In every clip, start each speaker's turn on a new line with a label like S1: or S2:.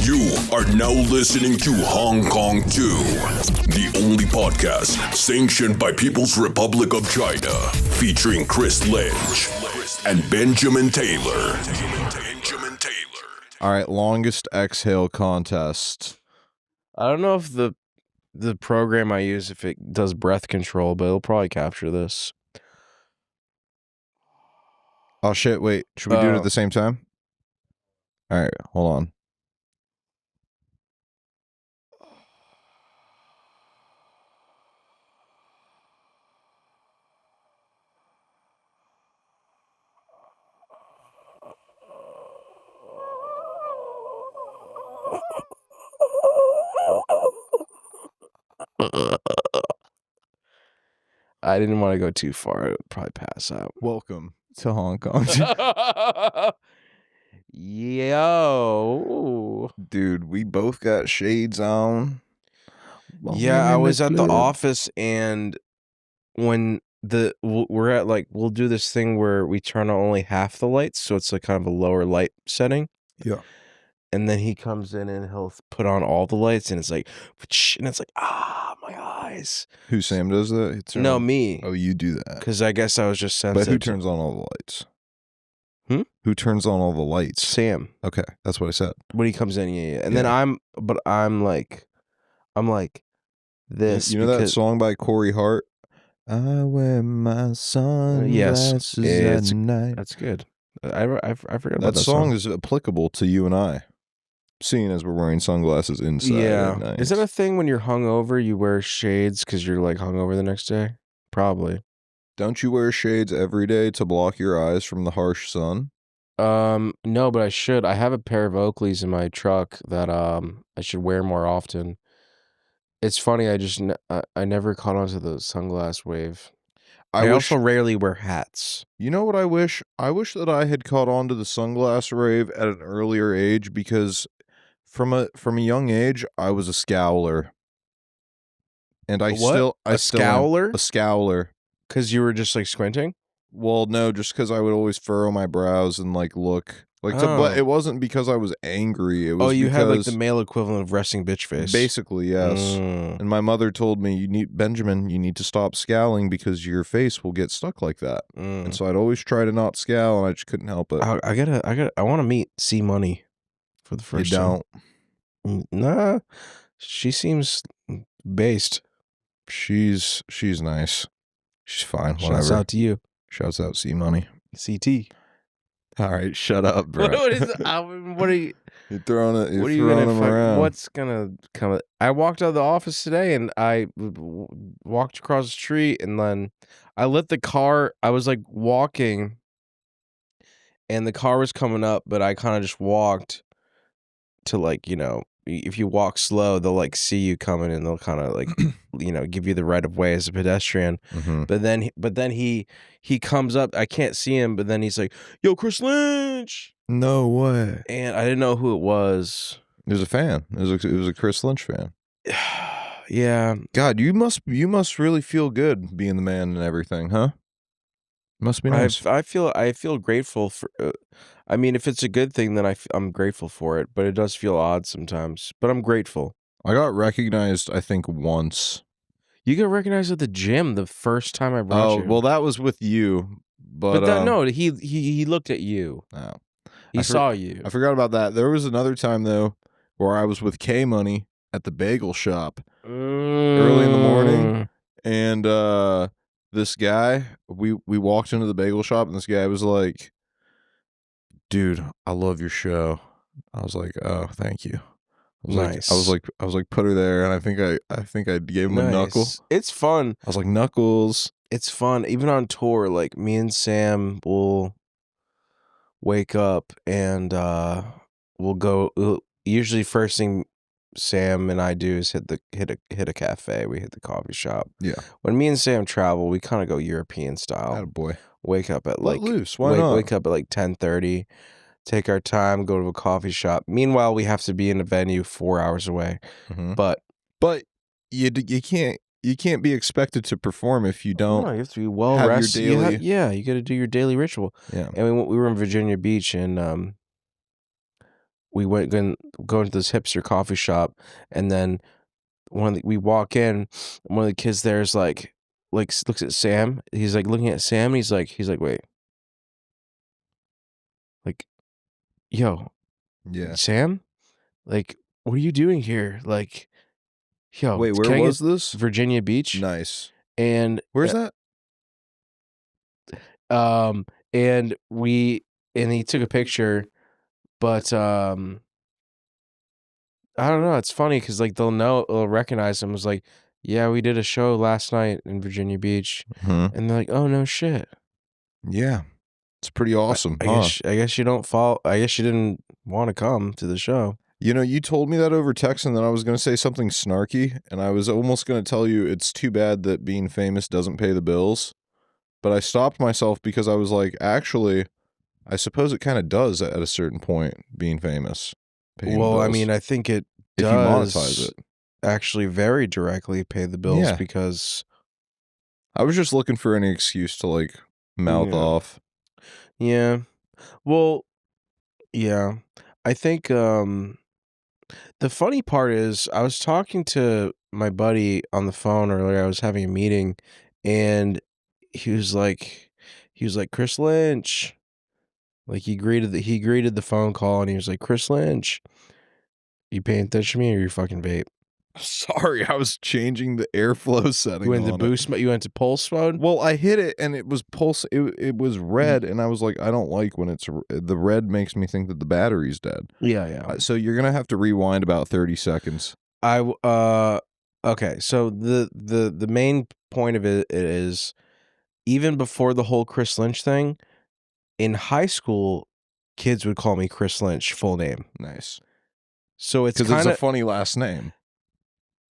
S1: You are now listening to Hong Kong 2, the only podcast sanctioned by People's Republic of China, featuring Chris Lynch and Benjamin Taylor.
S2: All right, longest exhale contest.
S3: I don't know if the program I use, if it does breath control, but it'll probably capture this.
S2: Oh, shit, wait. Should we do it at the same time? All right, hold on.
S3: I didn't want to go too far. I would probably pass out.
S2: Welcome to Hong Kong.
S3: Yo.
S2: Dude, we both got shades on.
S3: Yeah, I was at the office, and when we're at, like, we'll do this thing where we turn on only half the lights, so it's like kind of a lower light setting.
S2: Yeah.
S3: And then he comes in and he'll put on all the lights, and it's like, and it's like, my eyes.
S2: Who, Sam does that?
S3: No, me.
S2: Oh, you do that.
S3: Because I guess I was just sensitive.
S2: But who turns on all the lights? Who turns on all the lights?
S3: Sam.
S2: Okay, that's what I said.
S3: When he comes in, yeah. And then I'm like this.
S2: You know that song by Corey Hart? I wear my sunglasses at night.
S3: That's good. I forgot about
S2: that song. Is applicable to you and I, seeing as we're wearing sunglasses inside.
S3: Yeah.
S2: At night.
S3: Is that a thing when you're hungover, you wear shades because you're like hungover the next day? Probably.
S2: Don't you wear shades every day to block your eyes from the harsh sun?
S3: No, but I should. I have a pair of Oakleys in my truck that I should wear more often. It's funny, I never caught on to the sunglass wave. I also rarely wear hats.
S2: You know what I wish? I wish that I had caught on to the sunglass rave at an earlier age, because from a young age I was a scowler. And I still am.
S3: Scowler?
S2: A scowler.
S3: Because you were just like squinting?
S2: Well, no, just because I would always furrow my brows and like look. But it wasn't because I was angry. It was
S3: had like the male equivalent of resting bitch face.
S2: Basically, yes. And my mother told me, Benjamin, you need to stop scowling because your face will get stuck like that. And so I'd always try to not scowl, and I just couldn't help it.
S3: I want to meet C Money for the first time.
S2: You don't?
S3: Nah, she seems based.
S2: She's nice. She's fine.
S3: Shouts out to you.
S2: Shouts out C Money.
S3: CT.
S2: All right, shut up, bro.
S3: What are you?
S2: You're throwing it. You're throwing them around.
S3: What's gonna come? I walked out of the office today, and I walked across the street, and then I lit the car. I was like walking, and the car was coming up, but I kind of just walked to, like, you know, if you walk slow, they'll like see you coming, and they'll kind of like, you know, give you the right of way as a pedestrian.
S2: Mm-hmm.
S3: But then he comes up. I can't see him, but then he's like, "Yo, Chris Lynch."
S2: No way.
S3: And I didn't know who it was.
S2: It was a fan. It was a Chris Lynch fan.
S3: Yeah.
S2: God, you must really feel good being the man and everything, huh? Must be nice.
S3: I feel grateful for. I mean, if it's a good thing, then I'm grateful for it. But it does feel odd sometimes. But I'm grateful.
S2: I got recognized, I think, once.
S3: You got recognized at the gym the first time I brought you.
S2: Oh, well, that was with you. But
S3: no, he looked at you.
S2: Oh.
S3: He saw you.
S2: I forgot about that. There was another time, though, where I was with K Money at the bagel shop early in the morning. And this guy, we walked into the bagel shop, and this guy was like, "Dude, I love your show." I was like, "Oh, thank you."
S3: Nice.
S2: I was like, put her there, and I think I gave him a knuckle.
S3: It's fun.
S2: I was like, knuckles.
S3: It's fun. Even on tour, like, me and Sam will wake up and we'll go. Usually, first thing Sam and I do is hit a cafe. We hit the coffee shop.
S2: Yeah.
S3: When me and Sam travel, we kind of go European style.
S2: Attaboy.
S3: Wake up at
S2: Let loose. Why not?
S3: Wake up at like 10:30. Take our time, go to a coffee shop. Meanwhile, we have to be in a venue 4 hours away.
S2: Mm-hmm.
S3: But
S2: you can't be expected to perform if you don't.
S3: No, you have to be well
S2: have
S3: rested.
S2: your daily...
S3: You got to do your daily ritual.
S2: Yeah.
S3: And we were in Virginia Beach, and we went going to this hipster coffee shop, and then we walk in, and one of the kids there is like looks at Sam. He's like looking at Sam, and he's like wait, like, yo,
S2: Yeah.
S3: Sam, like, what are you doing here? Like, yo,
S2: Wait, where
S3: can I
S2: was
S3: get
S2: this?
S3: Virginia Beach?
S2: Nice.
S3: And
S2: Where's that?
S3: and he took a picture, but I don't know. It's funny because like they'll recognize him. It was like, yeah, we did a show last night in Virginia Beach, and they're like, oh no shit.
S2: Yeah. It's pretty awesome,
S3: I guess you don't follow. I guess you didn't want to come to the show.
S2: You know, you told me that over text, and then I was going to say something snarky, and I was almost going to tell you it's too bad that being famous doesn't pay the bills. But I stopped myself because I was like, actually, I suppose it kind of does at a certain point, being famous.
S3: Well, I mean, I think it
S2: if you monetize it.
S3: actually very directly pay the bills
S2: Yeah.
S3: because
S2: I was just looking for any excuse to like mouth off.
S3: Yeah. Well, yeah. I think the funny part is I was talking to my buddy on the phone earlier. I was having a meeting, and he was like Chris Lynch. Like he greeted the phone call, and he was like, Chris Lynch, you paying attention to me or you fucking vape?
S2: Sorry, I was changing the airflow setting.
S3: You went to boost mode? You went to pulse mode?
S2: Well, I hit it and it was pulse. It was red, and I was like, I don't like when it's the red makes me think that the battery's dead.
S3: Yeah.
S2: So you're gonna have to rewind about 30 seconds.
S3: Okay. So the main point of it is, even before the whole Chris Lynch thing, in high school, kids would call me Chris Lynch, full name.
S2: Nice.
S3: So it's
S2: because it's a funny last name.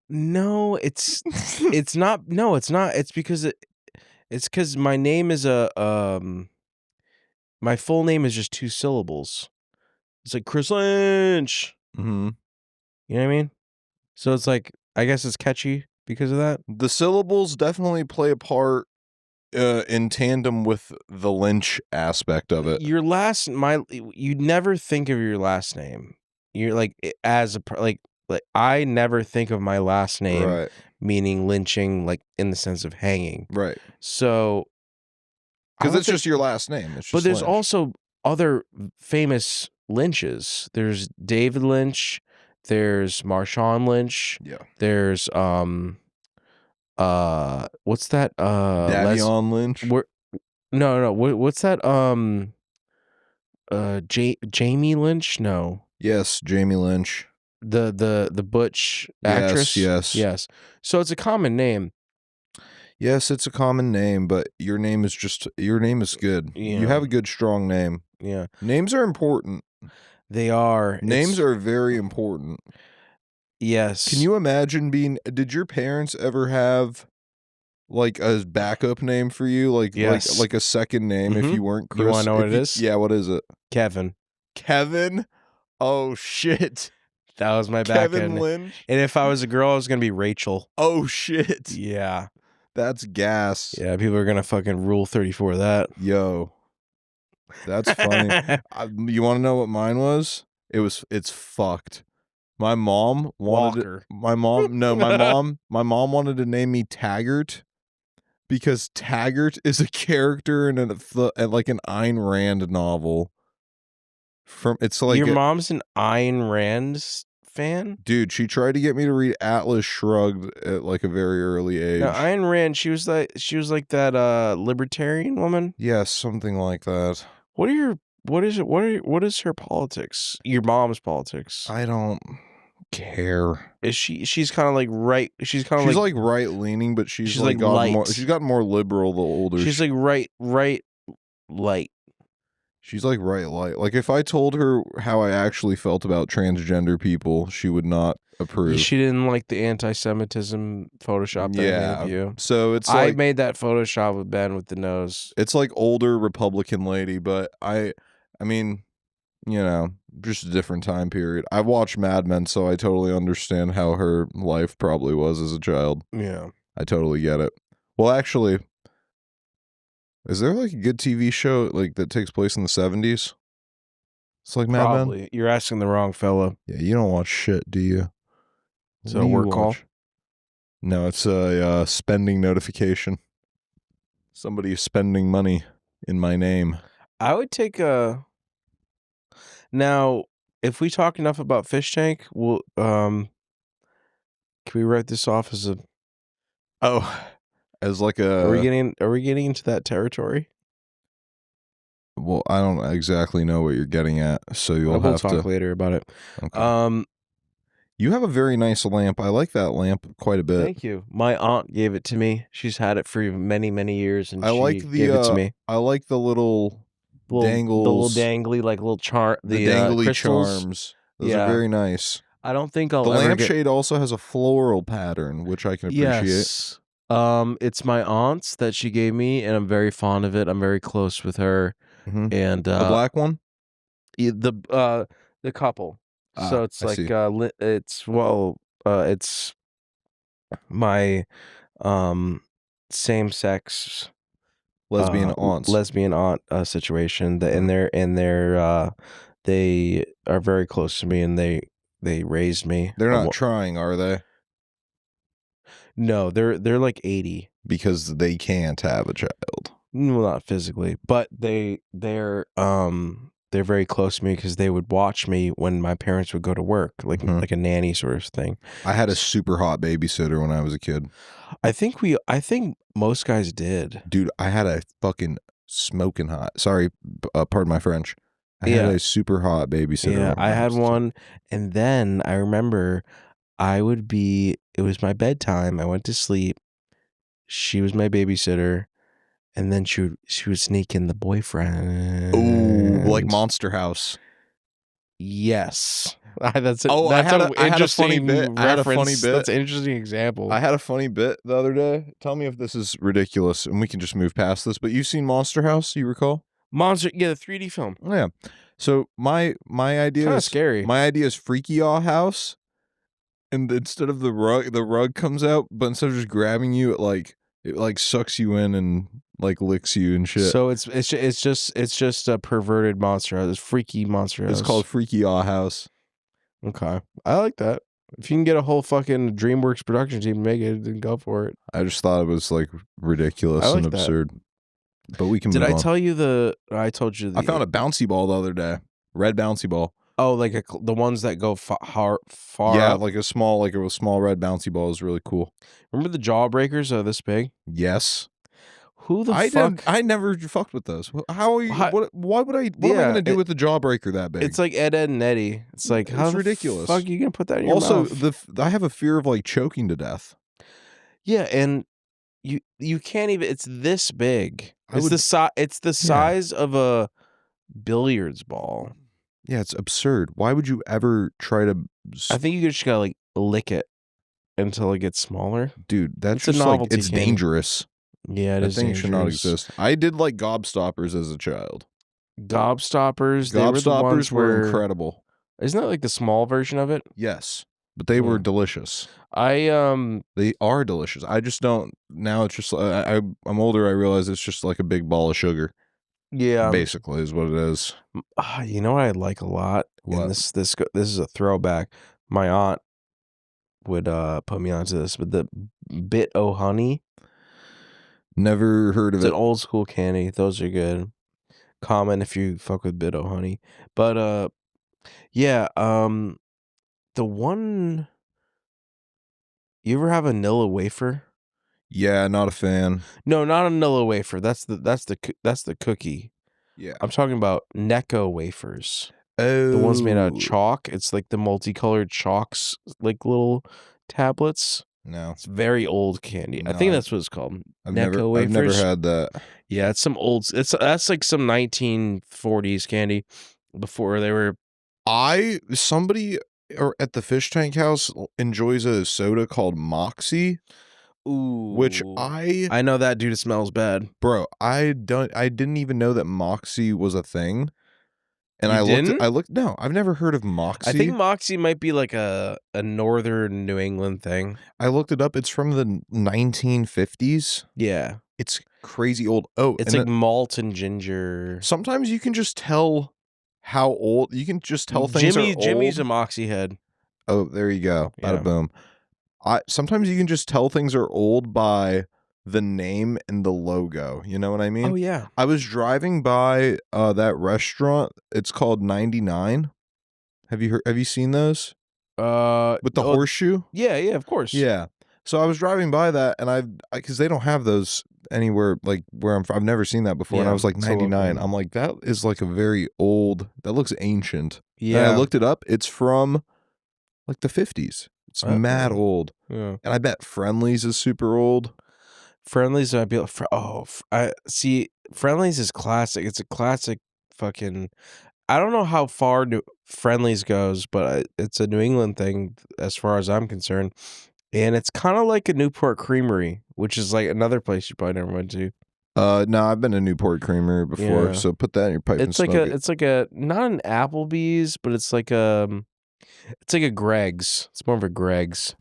S3: No, it's not. No, it's not. It's because my name is my full name is just 2 syllables. It's like Chris Lynch.
S2: Mm-hmm.
S3: You know what I mean? So it's like, I guess it's catchy because of that.
S2: The syllables definitely play a part in tandem with the Lynch aspect of it.
S3: You never think of your last name. You're like, as a like I never think of my last name meaning lynching, like in the sense of hanging.
S2: Right.
S3: So
S2: because it's just your last name. It's just
S3: but there's
S2: Lynch.
S3: also other famous Lynches. There's David Lynch. There's Marshawn Lynch.
S2: Yeah.
S3: There's what's that?
S2: Davion Lynch.
S3: No. What's that? Jamie Lynch? No.
S2: Yes, Jamie Lynch.
S3: The butch actress. Yes. So it's a common name.
S2: Yes, it's a common name, but your name is good.
S3: Yeah.
S2: You have a good, strong name.
S3: Yeah.
S2: Names are important.
S3: They are.
S2: Names are very important.
S3: Yes.
S2: Can you imagine did your parents ever have like a backup name for you? Like a second name if you weren't Chris?
S3: You want to know what it is?
S2: Yeah, what is it?
S3: Kevin.
S2: Kevin? Oh, shit.
S3: That was my back
S2: Kevin
S3: end.
S2: Lynch?
S3: And if I was a girl, I was going to be Rachel.
S2: Oh, shit.
S3: Yeah.
S2: That's gas.
S3: Yeah, people are going to fucking Rule 34 that.
S2: Yo. That's funny. You want to know what mine was? It's fucked. My mom wanted my mom wanted to name me Taggart because Taggart is a character in like an Ayn Rand novel. It's like
S3: your mom's an Ayn Rand fan?
S2: Dude, she tried to get me to read Atlas Shrugged at like a very early age.
S3: Now, Ayn Rand, she was like that libertarian woman?
S2: Yes, something like that.
S3: What is her politics? Your mom's politics?
S2: I don't care.
S3: Is she's kind of like right? She's
S2: like right leaning, but she's like gotten more liberal the older.
S3: She's like right light.
S2: She's like right light. Like if I told her how I actually felt about transgender people, she would not approve.
S3: She didn't like the anti-Semitism Photoshop that I made of you.
S2: So it's
S3: I made that Photoshop with Ben with the nose.
S2: It's like older Republican lady, but I mean, you know, just a different time period. I watched Mad Men, so I totally understand how her life probably was as a child.
S3: Yeah.
S2: I totally get it. Well, actually, is there like a good TV show like that takes place in the 70s? It's like Mad Men.
S3: Probably. You're asking the wrong fella.
S2: Yeah, you don't watch shit, do you?
S3: Is
S2: What
S3: it a
S2: do you
S3: work call?
S2: watch? No, it's a spending notification. Somebody is spending money in my name.
S3: I would take a. Now, if we talk enough about Fish Tank, we'll can we write this off as a?
S2: Oh, as like
S3: Are we
S2: a.
S3: getting into that territory?
S2: Well, I don't exactly know what you're getting at, so you'll
S3: We'll
S2: have
S3: talk
S2: to.
S3: later about it.
S2: Okay. You have a very nice lamp. I like that lamp quite a bit.
S3: Thank you. My aunt gave it to me. She's had it for many, many years, and
S2: I
S3: she
S2: like
S3: gave it to me.
S2: I like the little
S3: The little dangly, like little
S2: the dangly
S3: crystals.
S2: charms. Those are very nice.
S3: I don't think I'll
S2: The
S3: ever
S2: lampshade also has a floral pattern, which I can appreciate.
S3: Yes. It's my aunt's that she gave me, and I'm very fond of it. I'm very close with her,
S2: Mm-hmm.
S3: and
S2: The black one.
S3: the couple. So it's
S2: I
S3: like
S2: see.
S3: it's my same sex
S2: Lesbian aunts.
S3: lesbian aunt situation. And they are very close to me, and they raised me.
S2: They're not trying, are they?
S3: No, they're like 80
S2: because they can't have a child.
S3: Well, not physically, but they're very close to me because they would watch me when my parents would go to work, like a nanny sort of thing.
S2: I had a super hot babysitter when I was a kid.
S3: I think most guys did.
S2: Dude, I had a fucking smoking hot. Sorry, pardon my French. I had a super hot babysitter.
S3: Yeah, I had one, and then I remember it was my bedtime. I went to sleep. She was my babysitter. And then she would sneak in the boyfriend.
S2: Oh, like Monster House.
S3: Yes. That's an
S2: funny bit. I had a funny bit.
S3: That's an interesting example.
S2: I had a funny bit the other day. Tell me if this is ridiculous, and we can just move past this. But you've seen Monster House, you recall?
S3: The 3D film.
S2: Yeah. So my idea is
S3: scary.
S2: My idea is Freaky Aw House, and instead of the rug comes out, but instead of just grabbing you, it sucks you in and like licks you and shit.
S3: So it's just a perverted monster house. It's freaky monster house.
S2: It's called Freaky Aw House.
S3: Okay, I like that. If you can get a whole fucking DreamWorks production team to make it, then go for it.
S2: I just thought it was like ridiculous and absurd. But we can.
S3: Did
S2: move
S3: I
S2: on.
S3: tell you I told you.
S2: I found a bouncy ball the other day. Red bouncy ball.
S3: Oh, like the ones that go far.
S2: Yeah, like a small red bouncy ball is really cool.
S3: Remember the Jawbreakers are this big?
S2: Yes.
S3: Who the fuck?
S2: I never fucked with those. How are you? Why would I? What am I going to do with the Jawbreaker that big?
S3: It's like Ed and Eddie. It's like
S2: it's ridiculous.
S3: Fuck, you gonna put that in your
S2: mouth? I have a fear of like choking to death.
S3: Yeah, and you can't even. It's this big. It's the size of a billiards ball.
S2: Yeah, it's absurd. Why would you ever try to?
S3: I think you just gotta like lick it until it gets smaller.
S2: Dude, that's
S3: just
S2: a novelty.
S3: It's
S2: dangerous.
S3: Yeah,
S2: that thing should not exist. I did like gobstoppers as a child.
S3: Gobstoppers.
S2: Gobstoppers were incredible.
S3: Isn't that like the small version of it?
S2: Yes, but they were delicious.
S3: They
S2: are delicious. I just don't. Now it's just I'm older. I realize it's just like a big ball of sugar.
S3: Yeah,
S2: basically is what it is.
S3: You know what I like a lot?
S2: What?
S3: And this is a throwback. My aunt would put me onto this, but the Bit O Honey.
S2: Never heard of it.
S3: It's an old school candy. Those are good. Comment if you fuck with Bit O Honey. But yeah, the one. You ever have a Nilla wafer?
S2: Yeah, not a fan.
S3: No, not a Nilla wafer. That's the cookie.
S2: Yeah,
S3: I'm talking about Necco wafers.
S2: Oh,
S3: the ones made out of chalk. It's like the multicolored chalks, like little tablets.
S2: No,
S3: it's very old candy.
S2: No,
S3: I think that's what it's called.
S2: I've never had that.
S3: Yeah, it's some old. That's like some 1940s candy before they were.
S2: Somebody at the fish tank house enjoys a soda called Moxie.
S3: Ooh,
S2: which
S3: I know that dude. It smells bad,
S2: bro. I didn't even know that Moxie was a thing. And
S3: I
S2: looked. No, I've never heard of Moxie.
S3: I think Moxie might be like a northern New England thing.
S2: I looked it up. It's from the 1950s.
S3: Yeah,
S2: it's crazy old. Oh,
S3: it's like malt and ginger.
S2: Sometimes you can just tell how old you can just tell things are old.
S3: Jimmy's a moxie head.
S2: Oh, there you go. Bada
S3: Yeah.
S2: boom. Sometimes you can just tell things are old by the name and the logo. You know what I mean?
S3: Oh yeah.
S2: I was driving by that restaurant. It's called 99. Have you seen those? With the horseshoe?
S3: Yeah, of course.
S2: Yeah. So I was driving by that, and because they don't have those anywhere like where I'm from. I've never seen that before, and I
S3: Yeah,
S2: was like
S3: it's a local
S2: 99.
S3: one.
S2: I'm like, that is like a very old. That looks ancient.
S3: Yeah.
S2: And I looked it up. It's from like the 50s. It's mad old.
S3: Yeah.
S2: And I bet Friendly's is super old.
S3: Friendly's might be I see. Friendly's is classic. It's a classic fucking. I don't know how far Friendly's goes, but it's a New England thing as far as I'm concerned. And it's kind of like a Newport Creamery, which is like another place you probably never went to.
S2: No, I've been to Newport Creamery before,
S3: Yeah.
S2: so put that in your pipe and
S3: It's like
S2: smoke it.
S3: it's like a not an Applebee's, but it's like a Greg's. It's more of a Greg's.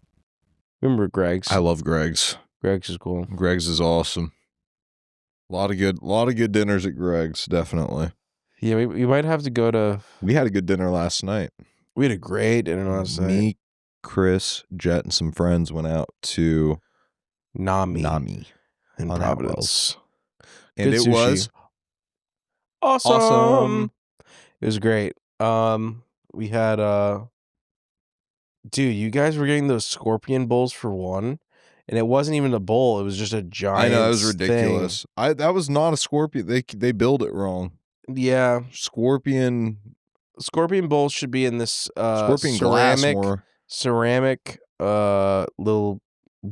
S3: Remember Greg's?
S2: I love Greg's.
S3: Greg's is cool.
S2: Greg's is awesome. A lot of good dinners at Greg's, definitely.
S3: Yeah, we might have to go to.
S2: We had a good dinner last night.
S3: We had a great dinner last night.
S2: Me, Chris, Jet, and some friends went out to
S3: Nami
S2: on
S3: in
S2: Outwells.
S3: Providence.
S2: And
S3: Good
S2: it
S3: sushi.
S2: was
S3: awesome. It was great. We had dude, you guys were getting those scorpion bowls for one, and it wasn't even a bowl. It was just a giant.
S2: I know, it was ridiculous. That was not a scorpion. They build it wrong.
S3: Yeah,
S2: Scorpion
S3: bowls should be in this
S2: scorpion glass more.
S3: ceramic little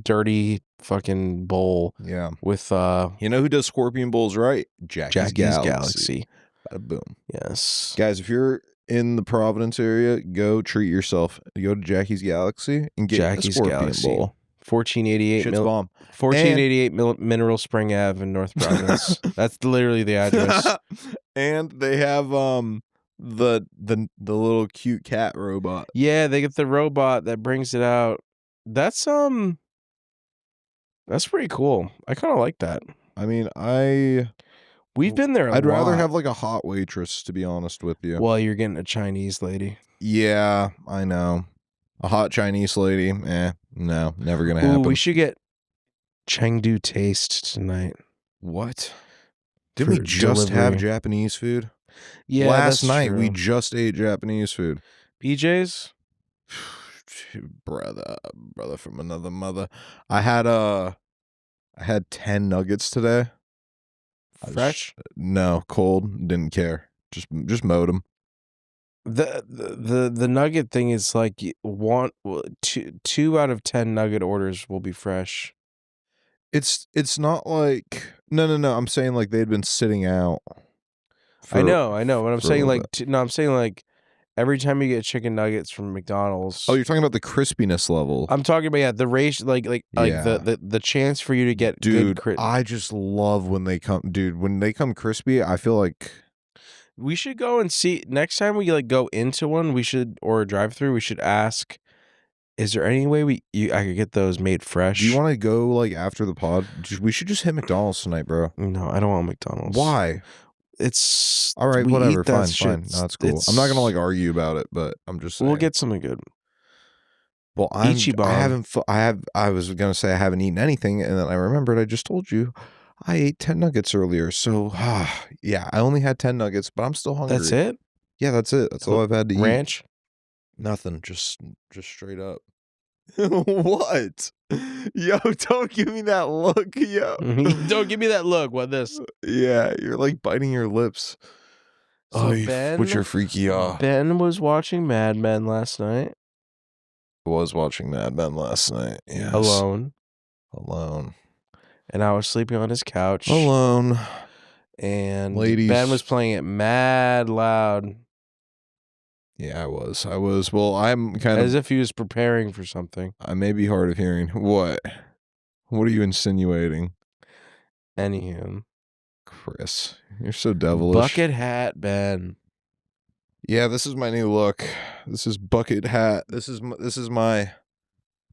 S3: dirty fucking bowl.
S2: Yeah.
S3: With
S2: You know who does scorpion bowls right? Jackie's Galaxy. Bada boom.
S3: Yes.
S2: Guys, if you're in the Providence area, go treat yourself. Go to Jackie's Galaxy and get a scorpion bowl.
S3: 1488
S2: Shit's bomb.
S3: 1488 Mineral Spring Ave in North Providence. That's literally the address.
S2: And they have the little cute cat robot.
S3: Yeah, they get the robot that brings it out. That's pretty cool. I kind of like that.
S2: I mean,
S3: we've been there
S2: I'd rather
S3: lot.
S2: have like a hot waitress, to be honest with you.
S3: Well, you're getting a Chinese lady.
S2: Yeah, I know. A hot Chinese lady, no, never gonna happen.
S3: Ooh, we should get Chengdu Taste tonight.
S2: What? Didn't we
S3: For
S2: just have
S3: delivery.
S2: Japanese food?
S3: Yeah,
S2: Last
S3: that's
S2: night
S3: true.
S2: we just ate Japanese food.
S3: BJ's?
S2: Brother from another mother. I had 10 nuggets today.
S3: Fresh?
S2: No, cold. Didn't care. Just mowed them.
S3: The nugget thing is like two out of 10 nugget orders will be fresh.
S2: It's not like no. I'm saying like they'd been sitting out.
S3: I know. But I'm saying like
S2: bit.
S3: I'm saying like every time you get chicken nuggets from McDonald's.
S2: Oh, you're talking about the crispiness level.
S3: I'm talking about the ratio, like the chance for you to get
S2: dude.
S3: good
S2: I just love when they come, dude. When they come crispy, I feel like
S3: we should go and see next time we like go into one. We should or a drive-through. We should ask. Is there any way I could get those made fresh?
S2: Do you want to go like after the pod? We should just hit McDonald's tonight, bro.
S3: No, I don't want McDonald's.
S2: Why?
S3: It's
S2: all right. Whatever. Fine.
S3: Shit.
S2: No, that's cool. I'm not gonna like argue about it, but I'm just saying.
S3: We'll get something good.
S2: Well, I was gonna say I haven't eaten anything, and then I remembered I just told you I ate 10 nuggets earlier. So yeah, I only had 10 nuggets, but I'm still hungry.
S3: That's it?
S2: Yeah, that's it. That's all I've had to eat.
S3: Ranch?
S2: Nothing. Just straight up. What? Yo, don't give me that look, yo.
S3: Don't give me that look. What this?
S2: Yeah, you're like biting your lips.
S3: So
S2: what's your freaky
S3: Ben was watching Mad Men last night.
S2: Was watching Mad Men last night. Yes.
S3: Alone. And I was sleeping on his couch.
S2: Alone.
S3: And
S2: ladies.
S3: Ben was playing it mad loud.
S2: Yeah, I was. Well, I'm kind
S3: of as if he was preparing for something.
S2: I may be hard of hearing. What are you insinuating?
S3: Anywho.
S2: Chris, you're so devilish.
S3: Bucket hat, Ben.
S2: Yeah, this is my new look. This is bucket hat. This is my.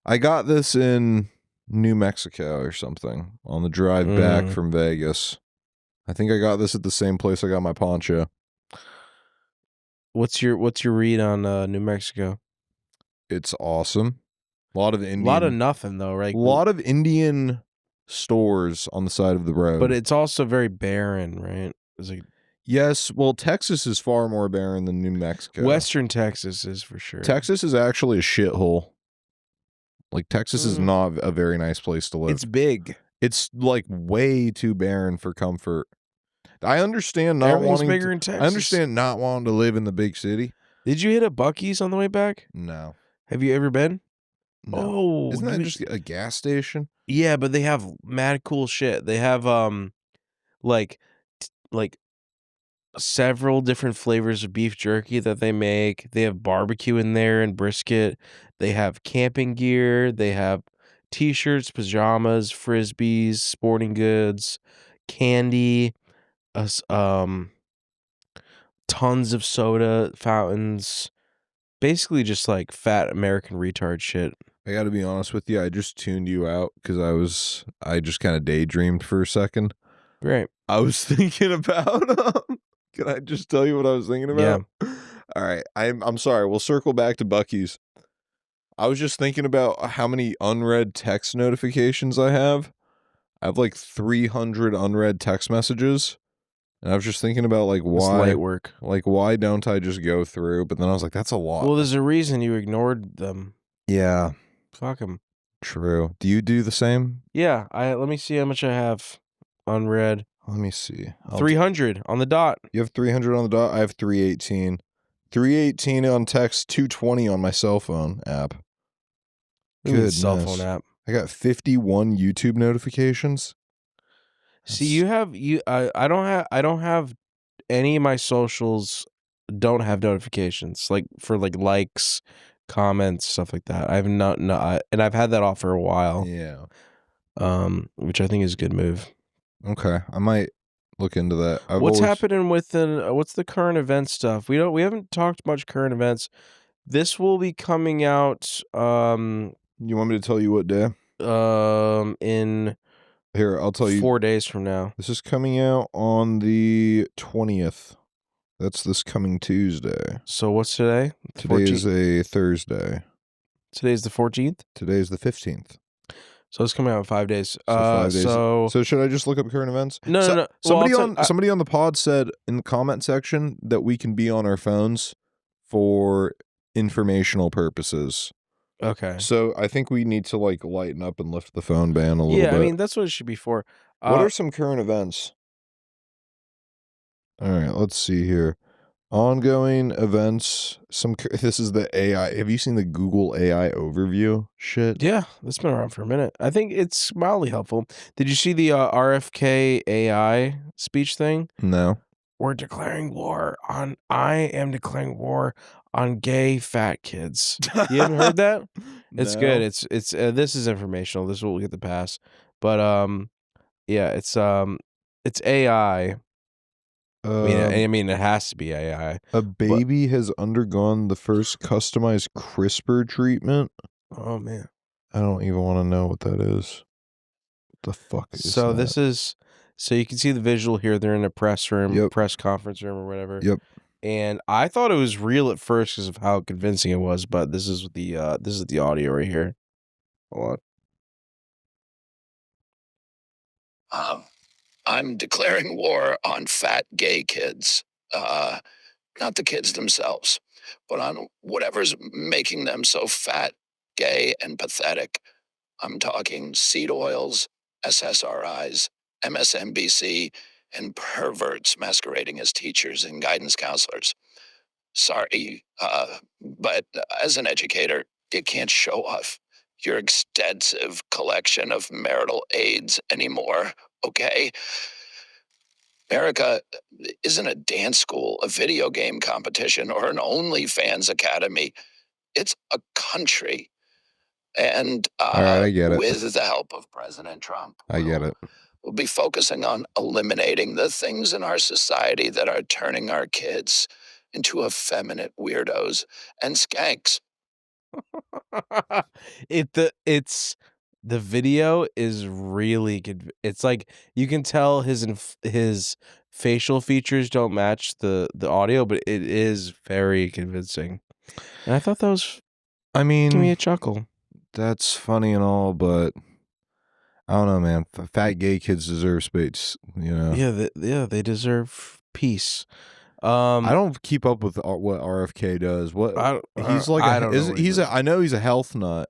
S2: I got this in New Mexico or something on the drive back from Vegas. I think I got this at the same place I got my poncho.
S3: What's your read on New Mexico?
S2: It's awesome. A lot of
S3: A lot of
S2: Indian,
S3: nothing though, right?
S2: Indian stores on the side of the road.
S3: But it's also very barren, right? It's like
S2: yes, well, Texas is far more barren than New Mexico.
S3: Western Texas is for sure.
S2: Texas is actually a shithole. Like, Texas is not a very nice place to live.
S3: It's big.
S2: It's like way too barren for comfort. I understand not
S3: Everything's
S2: wanting
S3: bigger in
S2: to, I
S3: Texas.
S2: understand not wanting to live in the big city.
S3: Did you hit a Buc-ee's on the way back?
S2: No.
S3: Have you ever been?
S2: No.
S3: Oh,
S2: Isn't that just a gas station?
S3: yeah, but they have mad cool shit. They have like like several different flavors of beef jerky that they make. They have barbecue in there and brisket. They have camping gear. They have t-shirts, pajamas, frisbees, sporting goods, candy, us tons of soda fountains. Basically just like fat American retard shit.
S2: I got to be honest with you. I just tuned you out because I just kind of daydreamed for a second.
S3: Great.
S2: I was thinking about. Can I just tell you what I was thinking about? Yeah. All right. I'm sorry. We'll circle back to Buc-ee's. I was just thinking about how many unread text notifications I have. I have like 300 unread text messages. And I was just thinking about like
S3: It's
S2: why,
S3: light work.
S2: like why don't I just go through? But then I was like, that's a lot.
S3: Well, there's a reason you ignored them.
S2: Yeah.
S3: Fuck them.
S2: True. Do you do the same?
S3: Yeah. Let me see how much I have unread.
S2: Let me see.
S3: 300 on the dot.
S2: You have 300 on the dot. I have 318. 318 on text, 220 on my cell phone app.
S3: Good cell phone app.
S2: I got 51 YouTube notifications.
S3: See, you have I don't have any of my socials don't have notifications like for like likes, comments, stuff like that. I have and I've had that off for a while.
S2: Yeah.
S3: Which I think is a good move.
S2: Okay, I might look into that.
S3: What's happening with what's the current event stuff? We haven't talked much current events. This will be coming out
S2: you want me to tell you what day?
S3: In
S2: here, I'll tell you
S3: 4 days from now.
S2: This is coming out on the 20th. That's this coming Tuesday.
S3: So what's today?
S2: Today is a Thursday.
S3: Today's the 14th?
S2: Today's the 15th.
S3: So it's coming out in 5 days.
S2: So 5 days. So should I just look up current events?
S3: No.
S2: Somebody on the pod said in the comment section that we can be on our phones for informational purposes.
S3: Okay.
S2: So I think we need to like lighten up and lift the phone ban a little bit.
S3: Yeah, I mean that's what it should be for.
S2: What are some current events? All right, let's see here. Ongoing events. This is the AI. Have you seen the Google AI overview shit?
S3: Yeah, that's been around for a minute. I think it's mildly helpful. Did you see the RFK AI speech thing?
S2: No.
S3: I am declaring war on gay fat kids. You haven't heard that? It's
S2: No.
S3: good. It's this is informational. This will get the pass. But yeah, it's AI. I mean, it has to be AI.
S2: A baby has undergone the first customized CRISPR treatment.
S3: Oh man,
S2: I don't even want to know what that is. What the fuck is
S3: so
S2: that?
S3: this is so you can see the visual here. They're in a press room, press conference room, or whatever.
S2: Yep.
S3: And I thought it was real at first because of how convincing it was, but this is the audio right here. Hold
S4: on. I'm declaring war on fat gay kids. Not the kids themselves, but on whatever's making them so fat, gay, and pathetic. I'm talking seed oils, SSRIs, MSNBC, and perverts masquerading as teachers and guidance counselors. Sorry, but as an educator, you can't show off your extensive collection of marital aids anymore, okay? America isn't a dance school, a video game competition, or an OnlyFans academy. It's a country. And
S2: all right, I get it.
S4: With the help of President Trump,
S2: I get it.
S4: We'll be focusing on eliminating the things in our society that are turning our kids into effeminate weirdos and skanks.
S3: it's The video is really good. It's like you can tell his facial features don't match the audio, but it is very convincing. And I thought that was
S2: I
S3: give me
S2: mean,
S3: a chuckle.
S2: that's funny and all, but I don't know, man. Fat gay kids deserve space, you know.
S3: Yeah, they deserve peace.
S2: I don't keep up with what RFK does. What he's like
S3: I don't know what he
S2: he's
S3: does.
S2: I know he's a health nut.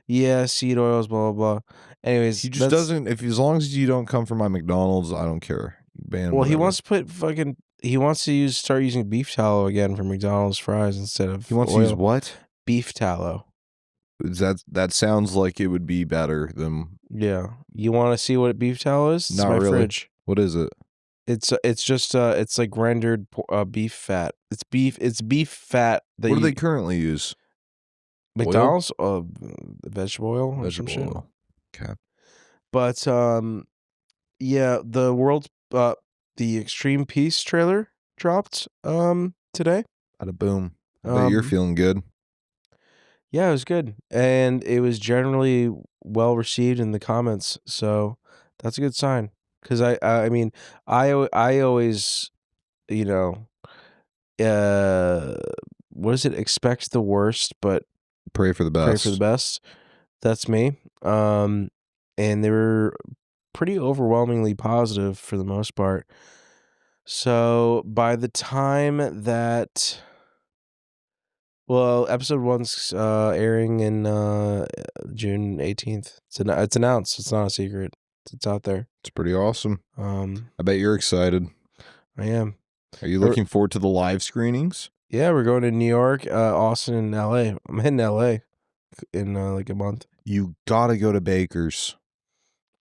S3: Yeah, seed oils, blah blah blah. Anyways,
S2: He just doesn't. If as long as you don't come from my McDonald's, I don't care. Ban.
S3: Well, he
S2: whatever.
S3: wants to put fucking. He wants to start using beef tallow again for McDonald's fries instead of.
S2: He wants
S3: oil.
S2: to use what?
S3: Beef tallow.
S2: That sounds like it would be better than.
S3: Yeah, you want to see what beef tallow is? It's
S2: Not
S3: my
S2: really.
S3: fridge.
S2: What is it?
S3: It's just it's like rendered beef fat. It's beef fat.
S2: What do they currently use?
S3: McDonald's vegetable oil or some shit.
S2: Oil. Okay.
S3: But yeah, the Extreme Peace trailer dropped today.
S2: Bada boom. I bet you're feeling good.
S3: Yeah, it was good, and it was generally well received in the comments, so that's a good sign. Because I mean, I always, you know, what is it? Expect the worst, but
S2: Pray for the best.
S3: pray for the best. That's me. And they were pretty overwhelmingly positive for the most part. So by the time that, well, episode 1's airing in June 18th. It's announced. It's not a secret. It's out there.
S2: It's pretty awesome.
S3: I
S2: I bet you're excited.
S3: I am.
S2: Are you looking forward to the live screenings?
S3: Yeah, we're going to New York, Austin, and LA. I'm hitting LA in like a month.
S2: You gotta go to Baker's.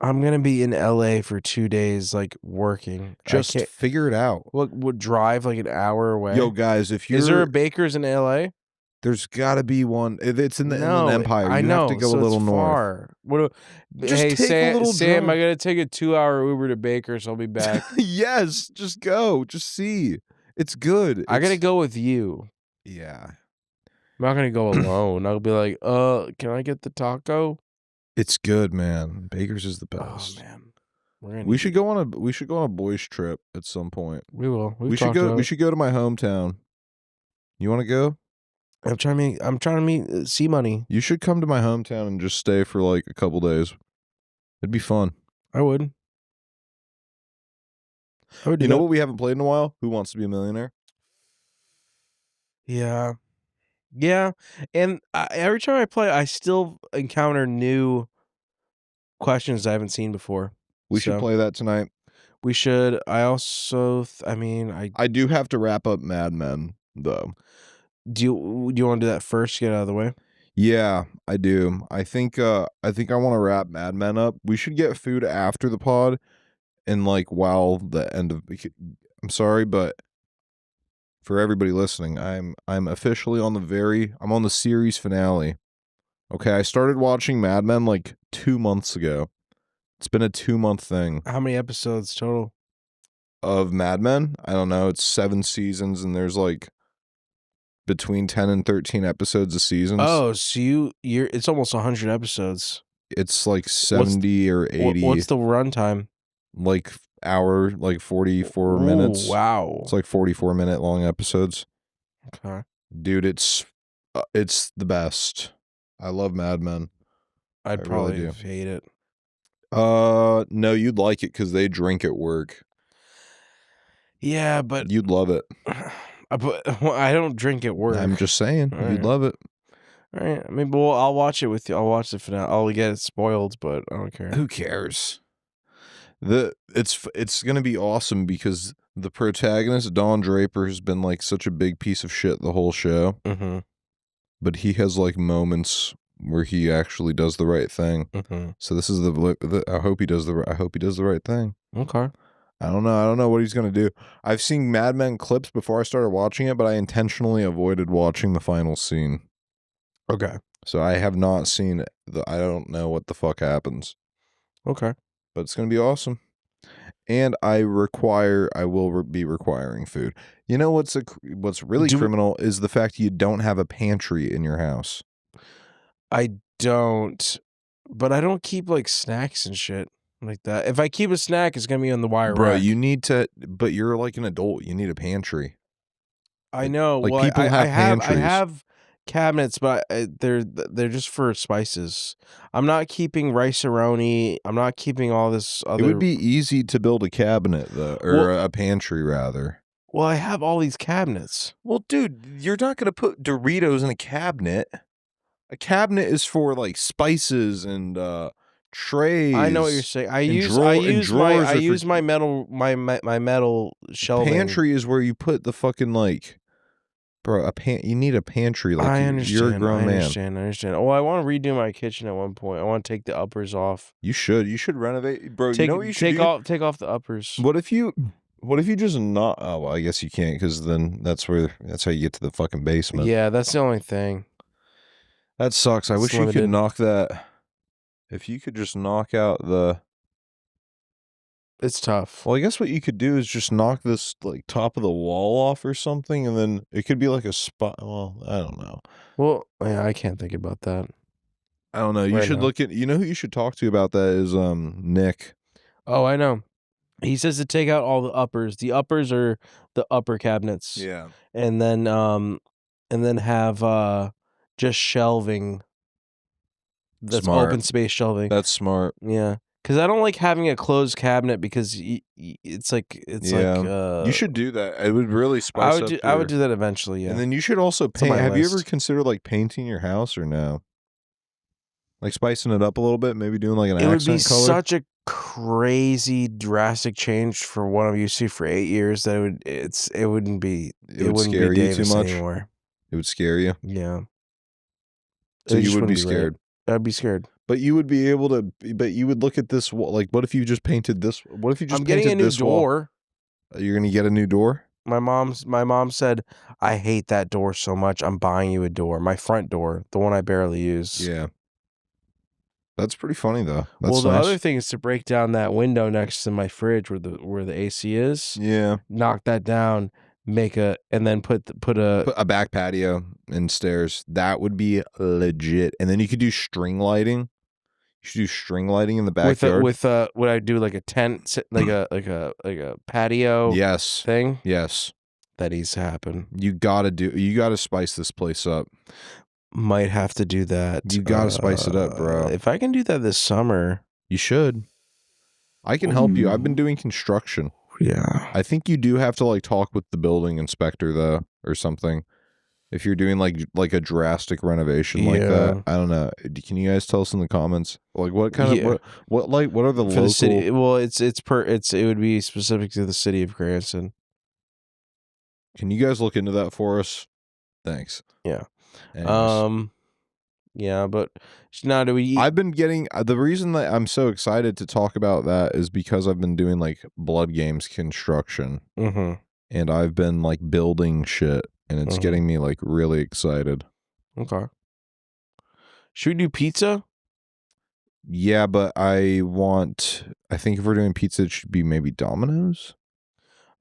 S3: I'm gonna be in LA for 2 days, like working.
S2: Just figure it out.
S3: Would drive like an hour away.
S2: Yo, guys, if you're
S3: Is there a Baker's in LA?
S2: there's gotta be one. It's in the
S3: No,
S2: Inland Empire. You
S3: I know.
S2: have to go
S3: so
S2: a little
S3: it's
S2: north.
S3: far.
S2: Just
S3: Hey,
S2: take a little
S3: Sam,
S2: drive.
S3: I gotta take a 2-hour Uber to Baker's. I'll be back.
S2: Yes, just go. Just see. It's good.
S3: I gotta go with you.
S2: Yeah.
S3: I'm not gonna go alone. I'll be like, can I get the taco?
S2: It's good, man. Baker's is the
S3: Oh
S2: best.
S3: man,
S2: We should go on a boys trip at some point.
S3: We will.
S2: We should go. We should go to my hometown. You want to go?
S3: I'm trying to meet C Money.
S2: You should come to my hometown and just stay for like a couple days. It'd be fun.
S3: I would. Do
S2: You know what we haven't played in a while? Who Wants to Be a Millionaire?
S3: Yeah. Yeah. And every time I play, I still encounter new questions I haven't seen before.
S2: We should play that tonight.
S3: We should. I also, I
S2: do have to wrap up Mad Men though.
S3: do you want to do that first? Get out of the way.
S2: Yeah, I do. I think I want to wrap Mad Men up. We should get food after the pod, and like while the end of. I'm sorry, but for everybody listening, I'm officially on I'm on the series finale. Okay, I started watching Mad Men like 2 months ago. It's been a 2-month thing.
S3: How many episodes total
S2: of Mad Men? I don't know. It's 7 seasons, and there's like between 10 and 13 episodes a season.
S3: Oh, so it's almost 100 episodes.
S2: It's like 70 or 80.
S3: What's the runtime?
S2: Like hour, like 44 minutes.
S3: Wow.
S2: It's like 44-minute long episodes.
S3: Okay.
S2: Dude, it's the best. I love Mad Men.
S3: I'd
S2: I
S3: probably
S2: really do.
S3: hate it.
S2: No, you'd like it because they drink at work.
S3: Yeah, but
S2: You'd love it.
S3: I don't drink at work.
S2: I'm just saying,
S3: All
S2: you'd
S3: right.
S2: love it.
S3: All right. I mean, well, I'll watch it with you. I'll watch the finale. I'll get it spoiled, but I don't care.
S2: Who cares? It's gonna be awesome because the protagonist Don Draper has been like such a big piece of shit the whole show, but he has like moments where he actually does the right thing. So this is I hope he does the right thing.
S3: Okay.
S2: I don't know what he's gonna do. I've seen Mad Men clips before I started watching it, but I intentionally avoided watching the final scene.
S3: Okay.
S2: So I have not seen I don't know what the fuck happens.
S3: Okay.
S2: But it's gonna be awesome. And I will be requiring food. You know what's really criminal is the fact you don't have a pantry in your house.
S3: I don't, But I don't keep like snacks and shit like that. If I keep a snack, it's gonna be on the wire
S2: Bro,
S3: rack.
S2: you need to, but you're like an adult. You need a pantry.
S3: I know.
S2: Like,
S3: Well,
S2: people have
S3: I
S2: pantries.
S3: have cabinets, but they're just for spices. I'm not keeping rice-a-roni. I'm not keeping all this other.
S2: It would be easy to build a cabinet, though, or a pantry, rather.
S3: Well, I have all these cabinets.
S2: Well, dude, you're not going to put Doritos in a cabinet. A cabinet is for, like, spices and trays.
S3: I know what you're saying. I use my metal shelving.
S2: Pantry is where you put the fucking, like, bro, you need a pantry. Like,
S3: I understand.
S2: You're a grown man.
S3: I understand. Oh, I want to redo my kitchen at one point. I want to take the uppers off.
S2: You should renovate, bro. You know what you should do?
S3: Take off the uppers.
S2: What if you just not? Oh, well, I guess you can't, because then that's how you get to the fucking basement.
S3: Yeah, that's the only thing.
S2: That sucks. I wish you could knock that. If you could just knock out the.
S3: It's tough.
S2: Well, I guess what you could do is just knock this like top of the wall off or something, and then it could be like a spot. Well, I don't know.
S3: Well, yeah, I can't think about that.
S2: I don't know. You should look at. You know who you should talk to about that is Nick.
S3: Oh, I know. He says to take out all the uppers. The uppers are the upper cabinets.
S2: Yeah.
S3: And then have just shelving. That's
S2: Smart.
S3: open space shelving.
S2: That's smart.
S3: Yeah. Because I don't like having a closed cabinet because it's like
S2: you should do that. It would really spice up.
S3: I would do that eventually. Yeah.
S2: And then you should also paint. Have you ever considered like painting your house or no? Like spicing it up a little bit, maybe doing like an accent color. It would be
S3: such a crazy drastic change for what I'm used to for 8 years that it wouldn't
S2: scare you too much
S3: anymore.
S2: It would scare you.
S3: Yeah.
S2: So you would be scared.
S3: I'd be scared.
S2: But you would be able to. But you would look at this wall. Like, what if you just painted this? What if you just?
S3: I'm getting a new door.
S2: You're gonna get a new door.
S3: My mom said, "I hate that door so much. I'm buying you a door. My front door, the one I barely use."
S2: Yeah. That's pretty funny though.
S3: Well, the other thing is to break down that window next to my fridge where the AC is.
S2: Yeah.
S3: Knock that down, and then put a
S2: back patio and stairs. That would be legit. And then you could do string lighting. You should do string lighting in the backyard.
S3: Would I do like a tent, like a patio?
S2: Yes.
S3: Thing.
S2: Yes.
S3: That needs to happen.
S2: You gotta spice this place up.
S3: Might have to do that.
S2: You gotta spice it up, bro.
S3: If I can do that this summer,
S2: you should. I can help you. I've been doing construction.
S3: Yeah.
S2: I think you do have to like talk with the building inspector though, or something. If you're doing like a drastic renovation like that, I don't know. Can you guys tell us in the comments? Like what kind of what are the local?
S3: The city? Well, it would be specific to the city of Cranston.
S2: Can you guys look into that for us? Thanks.
S3: Yeah.
S2: Anyways.
S3: Yeah, but now do we?
S2: I've been getting the reason that I'm so excited to talk about that is because I've been doing like Blood Games construction, and I've been like building shit, and it's getting me like really excited.
S3: Okay. Should we do pizza?
S2: Yeah, but I think if we're doing pizza, it should be maybe Domino's.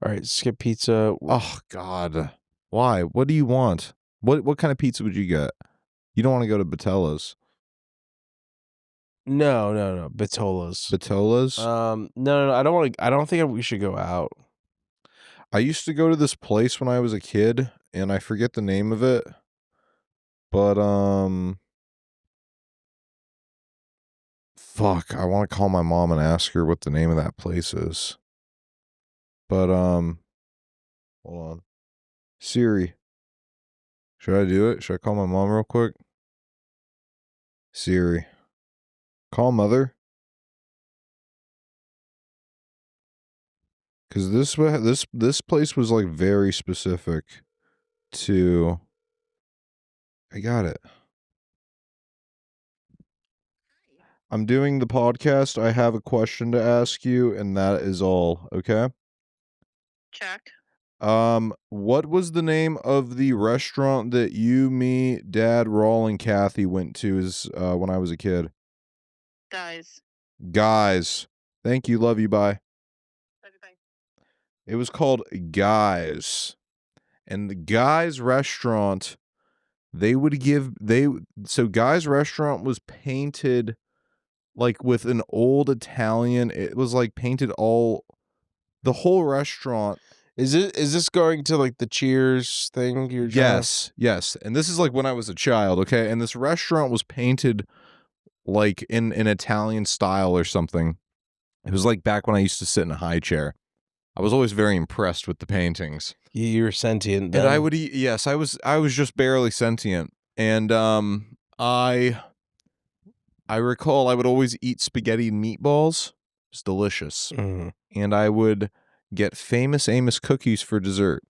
S3: All right, skip pizza.
S2: Oh God, why? What do you want? What kind of pizza would you get? You don't want to go to Batella's.
S3: No. Batola's.
S2: Batola's?
S3: No. I don't want to. I don't think we should go out.
S2: I used to go to this place when I was a kid, and I forget the name of it. But fuck, I want to call my mom and ask her what the name of that place is. But hold on, Siri. Should I do it? Should I call my mom real quick? Siri. Call mother. Because this place was like very specific to. I got it. I'm doing the podcast. I have a question to ask you, and that is all. Okay.
S5: Check.
S2: What was the name of the restaurant that you, me, Dad, Rawl, and Kathy went to when I was a kid? Guys. Thank you. Love you. Bye.
S5: Bye.
S2: It was called Guys. And the Guys restaurant, so Guys restaurant was painted like with an old Italian. It was like painted all the whole restaurant.
S3: Is this going to like the Cheers thing?
S2: Yes. And this is like when I was a child, okay? And this restaurant was painted like in an Italian style or something. It was like back when I used to sit in a high chair. I was always very impressed with the paintings.
S3: You were sentient then.
S2: And I would eat. Yes, I was just barely sentient. And I recall I would always eat spaghetti and meatballs. It's delicious.
S3: Mhm.
S2: And I would get Famous Amos cookies for dessert.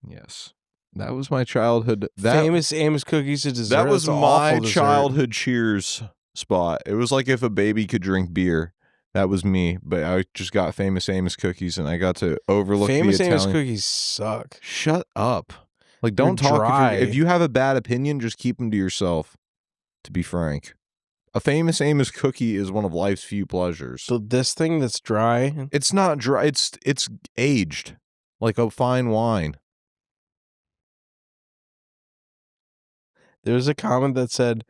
S2: Yes. That was my childhood.
S3: Famous Amos cookies at dessert.
S2: That was
S3: That's an
S2: my
S3: awful dessert.
S2: childhood Cheers spot. It was like if a baby could drink beer. That was me. But I just got Famous Amos cookies and I got to overlook
S3: Famous
S2: the Italian.
S3: Amos cookies suck.
S2: Shut up. Like, don't
S3: They're
S2: talk.
S3: dry.
S2: If you have a bad opinion, just keep them to yourself, to be frank. A Famous Amos cookie is one of life's few pleasures.
S3: So this thing that's dry.
S2: It's not dry. It's aged like a fine wine.
S3: There was a comment that said,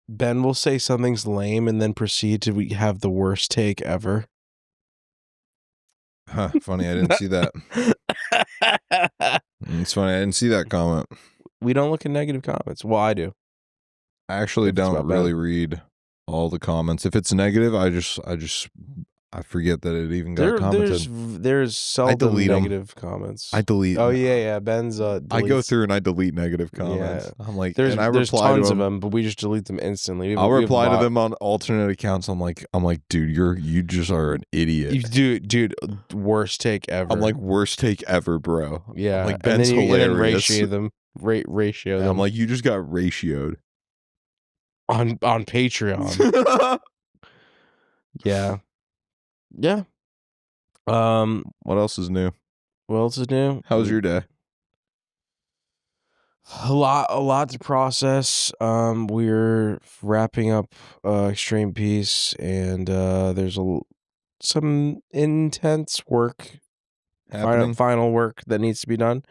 S3: Ben will say something's lame and then proceed to have the worst take ever.
S2: Huh, funny. I didn't see that. It's funny. I didn't see that comment.
S3: We don't look at negative comments. Well, I do.
S2: I actually
S3: If it's
S2: don't
S3: about
S2: really
S3: Ben.
S2: read all the comments. If it's negative, I forget that it even got commented.
S3: There's seldom
S2: delete 'em.
S3: negative comments.
S2: I delete.
S3: Oh yeah. Ben's
S2: I go
S3: deletes-
S2: through and I delete negative comments. I'm like,
S3: There's
S2: and I
S3: there's
S2: reply
S3: tons
S2: to
S3: of
S2: them.
S3: them, but we just delete them instantly.
S2: I'll
S3: We have a
S2: reply to
S3: lot.
S2: them on alternate accounts. I'm like, dude, you just are an idiot.
S3: Dude, worst take ever.
S2: I'm like, worst take ever, bro.
S3: yeah,
S2: I'm like,
S3: and
S2: Ben's
S3: then
S2: hilarious.
S3: and then ratio
S2: And
S3: them
S2: I'm like, you just got ratioed.
S3: on Patreon. Yeah.
S2: What else is new?
S3: What else is new?
S2: How was your day?
S3: A lot to process. We're wrapping up Extreme Peace, and there's some intense work,
S2: Happening?
S3: final work that needs to be done,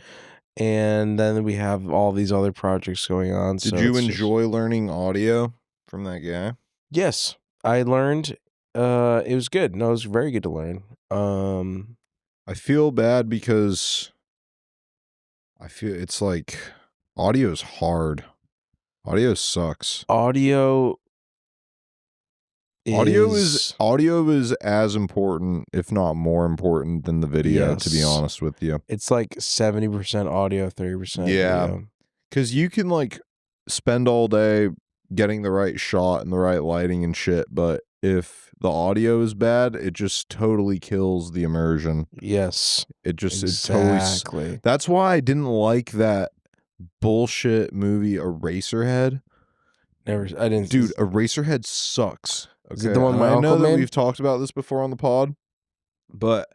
S3: and then we have all these other projects going on.
S2: Did
S3: so
S2: you
S3: it's just-
S2: enjoy learning audio from that guy?
S3: Yes, I learned. It was good. No, it was very good to learn.
S2: I feel bad because I feel it's like audio is hard. Audio sucks.
S3: Audio
S2: is as important, if not more important, than the video. To be
S3: Yes.
S2: honest with you,
S3: It's like 70% audio, 30%
S2: Yeah.
S3: video.
S2: because you can like spend all day getting the right shot and the right lighting and shit, but if the audio is bad, it just totally kills the immersion.
S3: Yes,
S2: It totally.
S3: exactly.
S2: That's why I didn't like that bullshit movie Eraserhead.
S3: I didn't.
S2: Dude, Eraserhead sucks. Okay?
S3: Is it the one
S2: And
S3: my
S2: I know
S3: uncle
S2: that
S3: made?
S2: we've talked about this before on the pod, but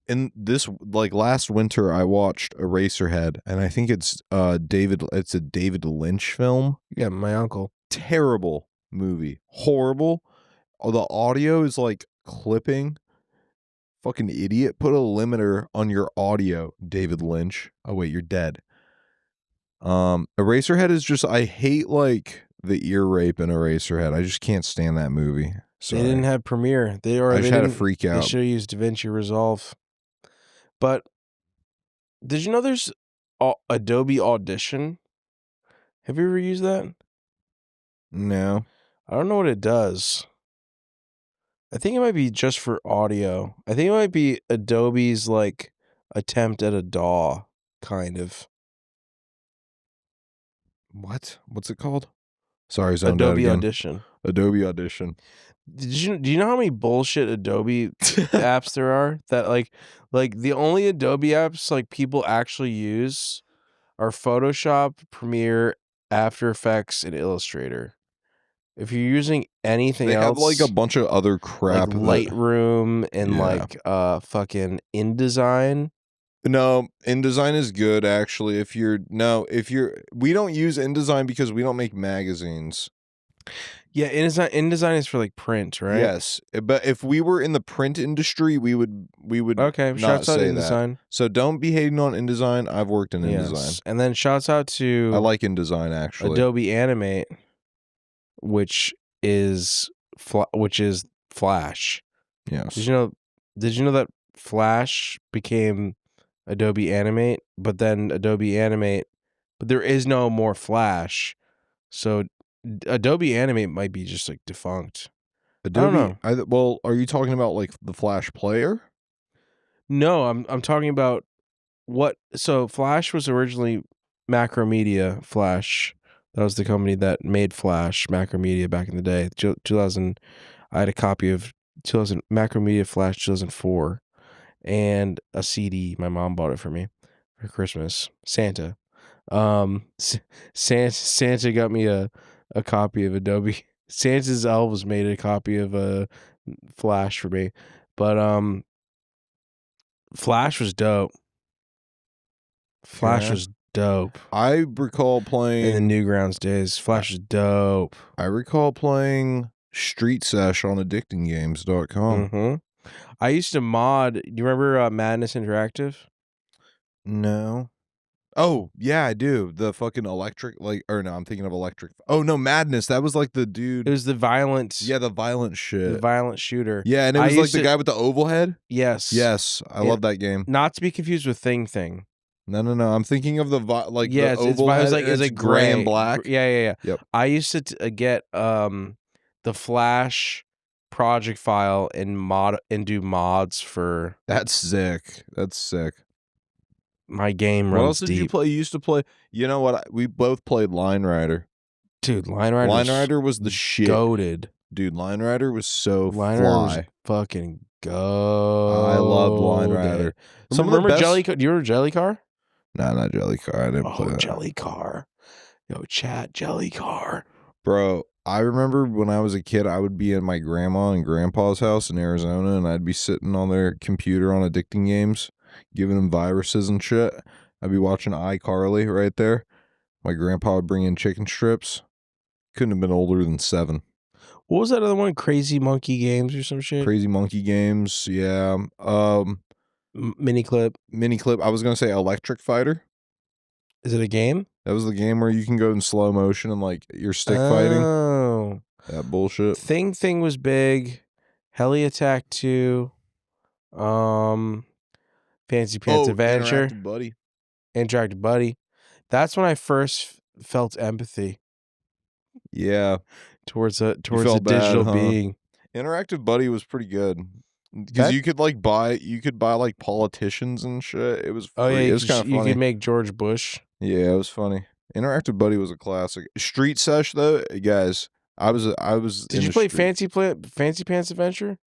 S2: in this like last winter I watched Eraserhead, and I think it's a David Lynch film.
S3: Yeah, my uncle.
S2: Terrible movie. Horrible. Oh, the audio is like clipping. Fucking idiot. Put a limiter on your audio, David Lynch. Oh wait, you're dead. Eraserhead is just, I hate like the ear rape in Eraserhead. I just can't stand that movie.
S3: They didn't have Premiere.
S2: I just had a freak
S3: They
S2: out.
S3: should have used DaVinci Resolve. But did you know there's Adobe Audition? Have you ever used that?
S2: No.
S3: I don't know what it does. I think it might be just for audio. I think it might be Adobe's like attempt at a DAW, kind of.
S2: What? What's it called? Sorry, zoned out
S3: Adobe
S2: again.
S3: Audition.
S2: Adobe Audition.
S3: Do you know how many bullshit Adobe apps there are that like the only Adobe apps like people actually use are Photoshop, Premiere, After Effects, and Illustrator. If you're using anything
S2: They
S3: else,
S2: have like a bunch of other crap.
S3: like Lightroom and
S2: Yeah.
S3: like fucking InDesign.
S2: No, InDesign is good actually. We don't use InDesign because we don't make magazines.
S3: Yeah, InDesign is for like print, right?
S2: Yes, but if we were in the print industry, we would
S3: Okay,
S2: not
S3: shouts out
S2: say that.
S3: InDesign.
S2: So don't be hating on InDesign. I've worked in InDesign.
S3: Yes. And then shouts out to
S2: I like InDesign actually.
S3: Adobe Animate, which is which is Flash.
S2: Yes.
S3: Did you know that Flash became Adobe Animate, but then Adobe Animate, but there is no more Flash. So Adobe Animate might be just like defunct.
S2: Adobe.
S3: I don't know.
S2: Well, are you talking about like the Flash player?
S3: No, I'm talking about so Flash was originally Macromedia Flash. That was the company that made Flash, Macromedia, back in the day. 2000, I had a copy of 2000 Macromedia Flash 2004 and a CD. My mom bought it for me for Christmas. Santa. Santa got me a copy of Adobe. Santa's elves made a copy of Flash for me. But Flash was dope. Flash
S2: Okay.
S3: was dope.
S2: I recall playing
S3: In the Newgrounds days, Flash is dope.
S2: I recall playing Street Sesh on addictinggames.com.
S3: Mm-hmm. I used to mod. Do you remember Madness Interactive?
S2: No. Oh, yeah, I do. The fucking electric, or no, I'm thinking of electric. Oh, no, Madness. That was like the dude.
S3: It was the violent.
S2: Yeah, the violent shit.
S3: The violent shooter.
S2: Yeah, and it was like the guy with the oval head.
S3: Yes.
S2: Yes, I love that game.
S3: Not to be confused with Thing.
S2: No. I'm thinking of the the oval
S3: it
S2: head.
S3: was like
S2: gray and black.
S3: Yeah.
S2: Yep.
S3: I used to get the Flash project file and do mods for.
S2: That's sick.
S3: My game
S2: What
S3: runs
S2: else did
S3: deep.
S2: you play? You used to play. You know what? We both played Line Rider.
S3: Dude, Line Rider
S2: was the shit.
S3: Goated.
S2: Dude, Line Rider was so
S3: Line
S2: fly.
S3: Rider was fucking goated.
S2: I loved Line Rider.
S3: Remember Jelly Car? Do you remember Jelly Car?
S2: No, not Jelly Car. I didn't play that.
S3: Jelly Car. Yo, chat, Jelly Car.
S2: Bro, I remember when I was a kid, I would be at my grandma and grandpa's house in Arizona, and I'd be sitting on their computer on Addicting Games, giving them viruses and shit. I'd be watching iCarly right there. My grandpa would bring in chicken strips. Couldn't have been older than 7.
S3: What was that other one? Crazy Monkey Games or some shit?
S2: Crazy Monkey Games, yeah.
S3: Mini Clip.
S2: I was going to say Electric Fighter.
S3: Is it a game?
S2: That was the game where you can go in slow motion and like you're stick fighting.
S3: Oh.
S2: That bullshit.
S3: Thing was big. Heli Attack 2. Fancy Pants Adventure. Interactive Buddy. That's when I first felt empathy.
S2: Yeah.
S3: Towards a digital being.
S2: Interactive Buddy was pretty good. Because you could buy like politicians and shit. It was free.
S3: Oh yeah,
S2: it was kind of funny.
S3: You could make George Bush.
S2: Yeah, it was funny. Interactive Buddy was a classic. Street Sesh though, guys. I was.
S3: Did you play Fancy Pants Adventure?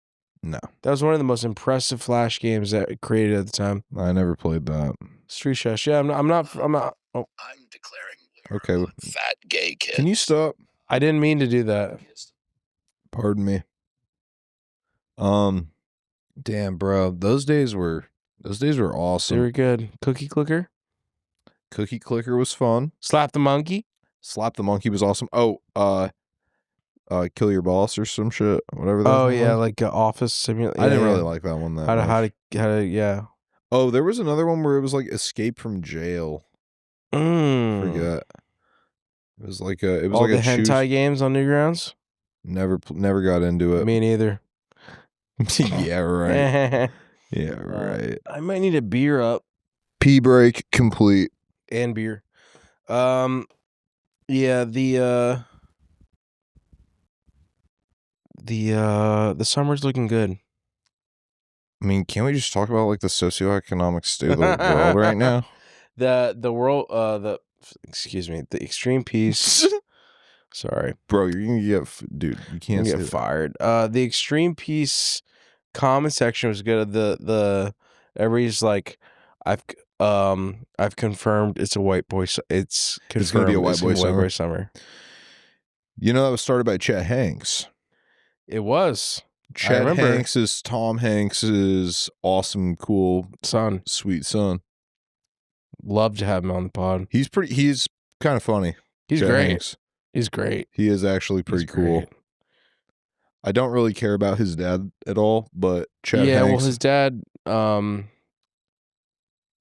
S2: No.
S3: That was one of the most impressive Flash games that it created at the time.
S2: I never played that.
S3: Street Sesh. Yeah, I'm not. Oh.
S4: I'm declaring war
S2: Okay.
S4: on fat gay kids.
S2: Can you stop?
S3: I didn't mean to do that.
S2: Pardon me. Damn, bro. Those days were awesome.
S3: They were good. Cookie Clicker.
S2: Cookie Clicker was fun.
S3: Slap the Monkey.
S2: Slap the Monkey was awesome. Oh, Kill Your Boss or some shit. Whatever that was.
S3: Yeah, like Office Simulator.
S2: I didn't really like that one that much.
S3: How to yeah.
S2: Oh, there was another one where it was like Escape from Jail. Forget. It was like a. It was
S3: all
S2: like
S3: the
S2: a
S3: hentai games on Newgrounds.
S2: Never got into it.
S3: Me neither.
S2: Yeah, right. Yeah, right.
S3: I might need a beer up.
S2: Pee break complete.
S3: And beer. Yeah, the summer's looking good.
S2: I mean, can't we just talk about like the socioeconomic state of the world right now?
S3: The world excuse me, the extreme peace. Sorry,
S2: bro, you're gonna dude. You can't
S3: get fired. The extreme peace comment section was good. The everybody's like, I've confirmed it's a white boy. It's confirmed
S2: it's gonna be a white boy
S3: summer.
S2: You know that was started by Chet Hanks.
S3: It was.
S2: Chet Hanks is Tom Hanks's awesome, cool
S3: son,
S2: sweet son.
S3: Love to have him on the pod.
S2: He's kind of funny.
S3: He's
S2: Chet
S3: great.
S2: Hanks.
S3: He's great.
S2: He is actually pretty cool. I don't really care about his dad at all, but Chet Hanks.
S3: Well, his dad.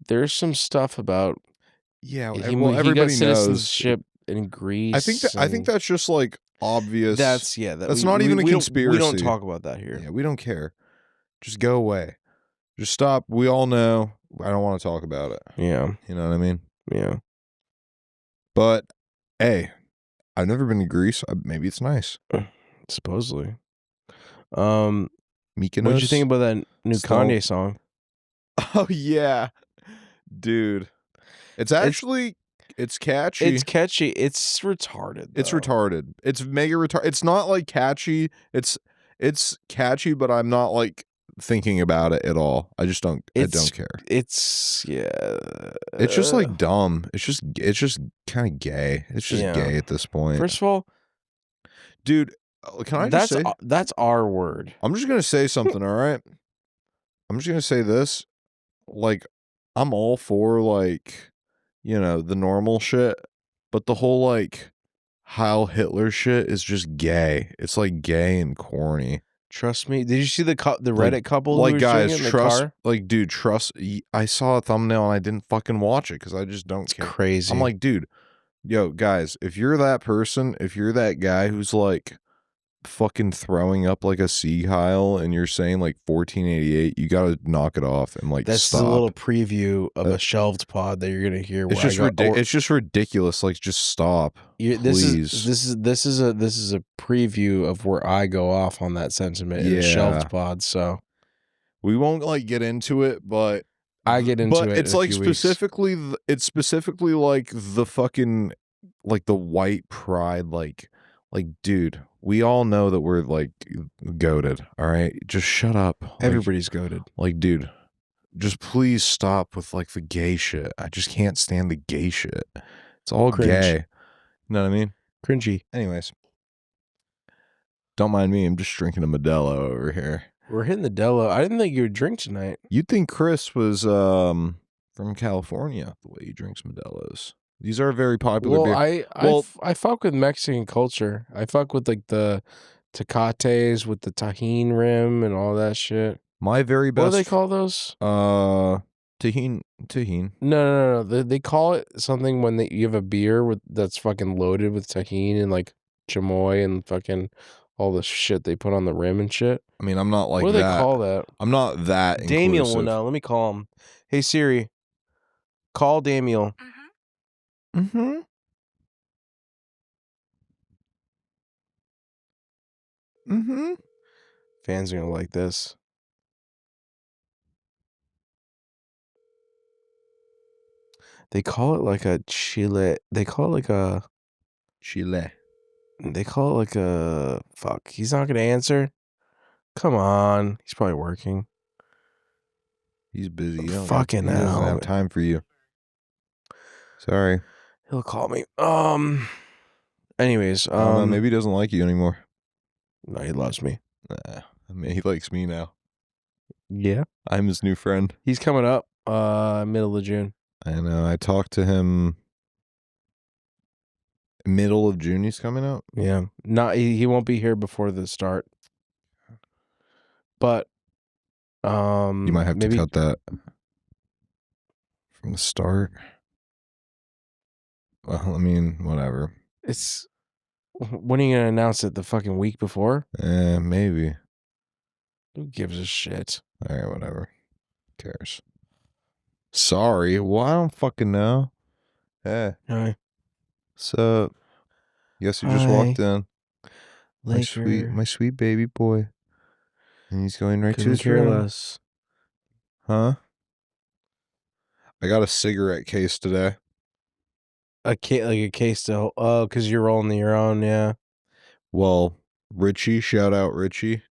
S3: There's some stuff about.
S2: Yeah,
S3: he
S2: everybody
S3: got
S2: knows
S3: citizenship in Greece.
S2: I think that's just like obvious.
S3: That's
S2: not even a conspiracy.
S3: We don't talk about that here.
S2: Yeah, we don't care. Just go away. Just stop. We all know. I don't want to talk about it.
S3: Yeah.
S2: You know what I mean?
S3: Yeah.
S2: But hey, I've never been to Greece. Maybe it's nice.
S3: Supposedly.
S2: Mykonos.
S3: What'd you think about that new Kanye song?
S2: Oh yeah, dude. It's actually it's catchy.
S3: It's catchy. It's retarded.
S2: It's
S3: though.
S2: retarded. It's mega retarded. It's not like catchy. It's catchy, but I'm not like thinking about it at all. I just don't. I don't care.
S3: It's
S2: It's just like dumb. It's just kind of gay. It's just gay at this point.
S3: First of all,
S2: dude, can I just say
S3: that's our word.
S2: I'm just gonna say something. All right. I'm just gonna say this. Like, I'm all for like, the normal shit, but the whole like Heil Hitler shit is just gay. It's like gay and corny.
S3: Trust me. Did you see the Reddit couple who was
S2: guys,
S3: doing it in
S2: trust,
S3: the car?
S2: like, dude, trust. I saw a thumbnail and I didn't fucking watch it because I just don't care.
S3: Crazy.
S2: I'm like, dude, yo, guys, if you're that person, if you're that guy who's like fucking throwing up like a Sieg Heil and you're saying like 1488, you gotta knock it off and like
S3: that's
S2: stop.
S3: a little preview of a shelved pod that you're gonna hear.
S2: It's just it's just ridiculous. Like, just stop. Please.
S3: This is a preview of where I go off on that sentiment in a shelved pod. So
S2: we won't like get into it, but
S3: I get into it.
S2: But it's like specifically, it's specifically like the fucking like the white pride, like dude, we all know that we're like goated. All right, just shut up.
S3: Everybody's goated.
S2: Like, dude, just please stop with like the gay shit. I just can't stand the gay shit. It's all
S3: Cringe.
S2: gay. You know what I mean?
S3: Cringy.
S2: Anyways, don't mind me. I'm just drinking a Modelo over here.
S3: We're hitting the Delo. I didn't think you would drink tonight.
S2: You'd think Chris was from California, the way he drinks Modelos. These are a very popular beer.
S3: I fuck with Mexican culture. I fuck with like the Tecates with the tahine rim and all that shit.
S2: My very best.
S3: What do they call those?
S2: Tahine.
S3: No. They call it something when you have a beer that's fucking loaded with tahine and like chamoy and fucking all the shit they put on the rim and shit.
S2: I mean, I'm not like that.
S3: What do they call that?
S2: I'm not that
S3: Damiel
S2: inclusive.
S3: will know. Let me call him. Hey Siri, call Damiel.
S2: Mm-hmm. Mm-hmm.
S3: Fans are gonna like this. They call it like a chile. They call it like a
S2: Chile.
S3: They call it like a fuck. He's not gonna answer. Come on, he's probably working.
S2: He's busy. He doesn't have time for you. Sorry.
S3: He'll call me. Anyways,
S2: I don't know, maybe he doesn't like you anymore.
S3: No, he loves me.
S2: I mean, he likes me now.
S3: Yeah,
S2: I'm his new friend.
S3: he's coming up. Middle of June.
S2: I know. I talked to him. Middle of June, he's coming out.
S3: Yeah, he won't be here before the start. But
S2: You might have to cut that from the start. Well, I mean, whatever.
S3: When are you gonna announce it? The fucking week before?
S2: Maybe.
S3: Who gives a shit?
S2: All right, whatever. Who cares? Sorry. Well, I don't fucking know. Hey.
S3: Hi.
S2: So, guess who just
S3: Hi.
S2: walked in?
S3: Laker.
S2: My sweet baby boy. And he's going right to
S3: Couldn't
S2: his
S3: care
S2: room.
S3: less.
S2: Huh? I got a cigarette case today.
S3: Like a case to because you're rolling your own, yeah.
S2: Well, Richie, shout out Richie.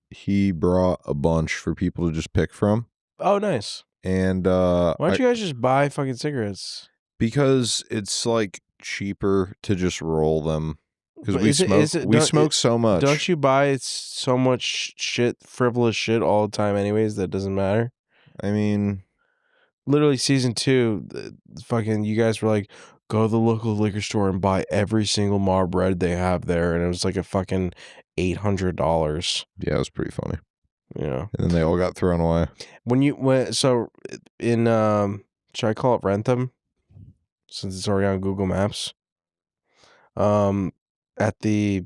S2: He brought a bunch for people to just pick from.
S3: Oh, nice.
S2: And
S3: why don't you guys just buy fucking cigarettes?
S2: Because it's like cheaper to just roll them. Because
S3: But
S2: we smoke so much.
S3: Don't you buy so much shit, frivolous shit all the time anyways that doesn't matter?
S2: I mean,
S3: literally season 2, fucking you guys were like, go to the local liquor store and buy every single Marb Red they have there, and it was like a fucking $800.
S2: Yeah, it was pretty funny.
S3: Yeah.
S2: And then they all got thrown away.
S3: So in should I call it Rentham? Since it's already on Google Maps. at the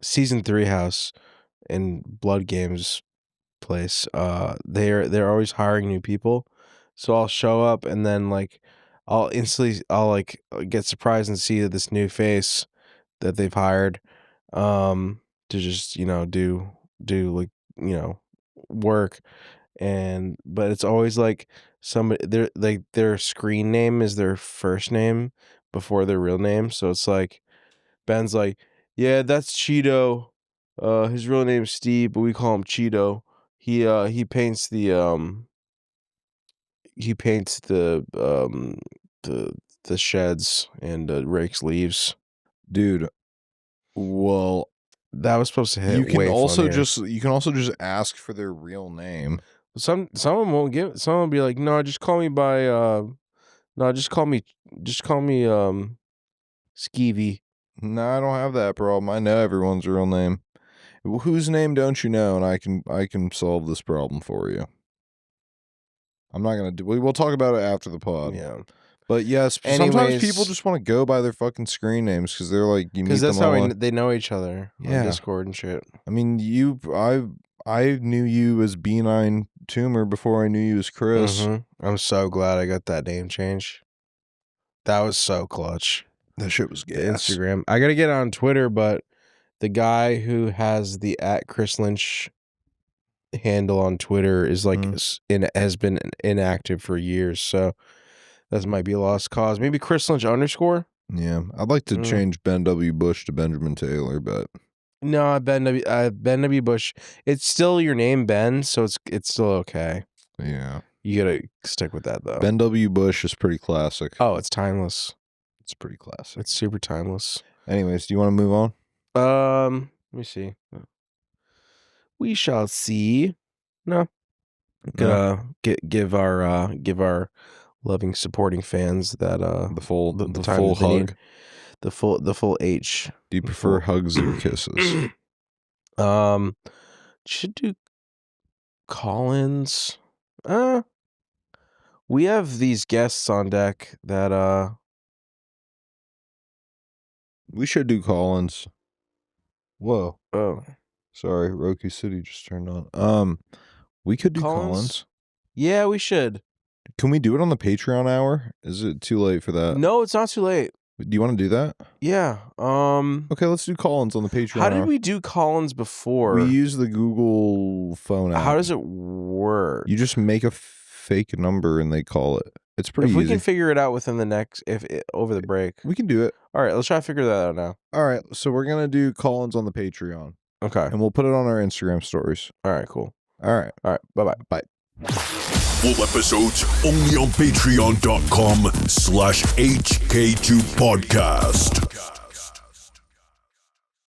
S3: season 3 house in Blood Games place, they're always hiring new people. So I'll show up and then like I'll like get surprised and see this new face that they've hired to just, do like, work. And but it's always like somebody their screen name is their first name before their real name. So it's like Ben's like, yeah, that's Cheeto. His real name's Steve, but we call him Cheeto. He paints the the sheds and rakes leaves.
S2: Dude, well,
S3: That was supposed to hit.
S2: you can
S3: way
S2: also
S3: funnier.
S2: just ask for their real name.
S3: Some won't give. Some will be like, no, just call me by no, just call me Skeevy.
S2: No, I don't have that problem. I know everyone's real name. Whose name don't you know? And I can solve this problem for you. I'm not gonna do. We'll talk about it after the pod.
S3: Yeah,
S2: But yes, sometimes
S3: Anyways-
S2: people just want to go by their fucking screen names because they're like you meet
S3: because that's
S2: them
S3: how
S2: all.
S3: they know each other
S2: Yeah.
S3: on Discord and shit.
S2: I mean, I knew you as B9 Tumor before I knew you as Chris.
S3: Mhm. I'm so glad I got that name change. That was so clutch.
S2: That shit was
S3: The
S2: gas.
S3: Instagram. I gotta get on Twitter, but the guy who has the @ChrisLynch handle on Twitter is like has been inactive for years, so that might be a lost cause. Maybe ChrisLynch _
S2: Yeah, I'd like to change Ben W. Bush to Benjamin Taylor, but
S3: No, Ben W. Bush. It's still your name, Ben, so it's still okay.
S2: yeah,
S3: You gotta stick with that though.
S2: Ben W. Bush is pretty classic.
S3: Oh, it's timeless.
S2: It's pretty classic.
S3: It's super timeless.
S2: Anyways, do you want to move on?
S3: Let me see. We shall see. No.
S2: No.
S3: Give our loving supporting fans that
S2: The full
S3: the
S2: the
S3: time
S2: full
S3: that they need.
S2: hug.
S3: The full H.
S2: Do you prefer hugs or kisses?
S3: Should do call-ins. We have these guests on deck that
S2: We should do call-ins. Whoa.
S3: oh.
S2: Sorry, Roku City just turned on. We could do call-ins.
S3: Yeah, we should.
S2: Can we do it on the Patreon hour? Is it too late for that?
S3: No, it's not too late.
S2: Do you want to do that?
S3: Yeah.
S2: Okay, let's do call-ins on the Patreon
S3: How did
S2: hour.
S3: we do call-ins before?
S2: We use the Google phone app.
S3: How does it work?
S2: You just make a fake number and they call it. It's pretty
S3: If we
S2: easy.
S3: can figure it out within the next over the break.
S2: We can do it.
S3: All right, let's try to figure that out now.
S2: All right, so we're going to do call-ins on the Patreon.
S3: Okay.
S2: And we'll put it on our Instagram stories.
S3: All right, cool.
S2: All right.
S3: All right, bye-bye.
S2: Bye.
S1: Full episodes only on patreon.com/HK2podcast.